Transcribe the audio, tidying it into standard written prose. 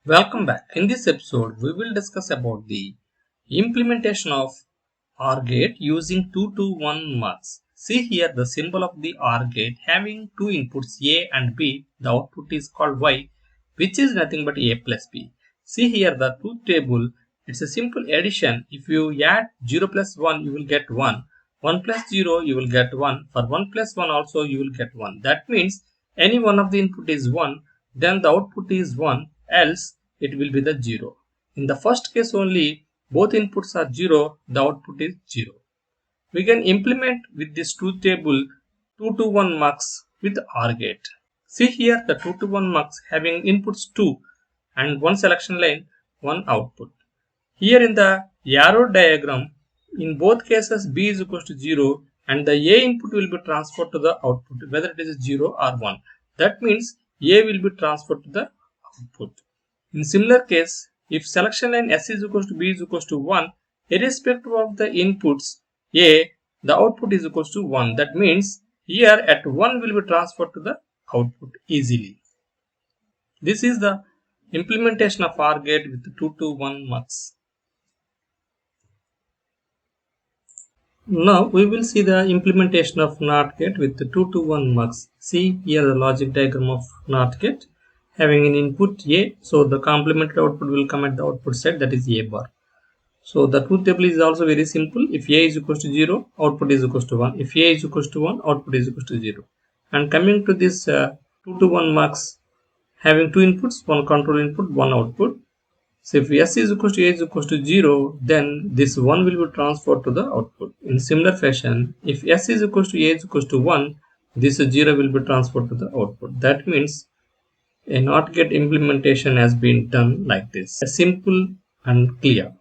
Welcome back. In this episode, we will discuss about the implementation of OR gate using 2 to 1 MUX. See here the symbol of the OR gate having two inputs A and B. The output is called Y, which is nothing but A plus B. See here the truth table. It's a simple addition. If you add 0 plus 1, you will get 1. 1 plus 0, you will get 1. For 1 plus 1 also, you will get 1. That means any one of the input is 1, then the output is 1, else it will be the 0. In the first case only, both inputs are 0, the output is 0. We can implement with this truth table 2 to 1 MUX with OR gate. See here the 2 to 1 MUX having inputs 2 and one selection line, one output. Here in the arrow diagram, in both cases B is equal to 0 and the A input will be transferred to the output, whether it is 0 or 1. That means A will be transferred to the output. In similar case, if selection line S is equal to B is equal to 1, irrespective of the inputs A, the output is equal to 1. That means here at 1 will be transferred to the output easily. This is the implementation of OR gate with 2 to 1 MUX. Now we will see the implementation of NOT gate with the 2 to 1 MUX. See here the logic diagram of NOT gate having an input A, so the complementary output will come at the output side, that is A bar. So the truth table is also very simple. If A is equal to 0, output is equal to 1. If A is equal to 1, output is equal to 0. And coming to this 2 to 1 MUX having two inputs, one control input, one output. So if S is equal to A is equal to 0, then this 1 will be transferred to the output. In similar fashion, if S is equal to A is equal to 1, this 0 will be transferred to the output. That means a NOT gate implementation has been done like this. Simple and clear.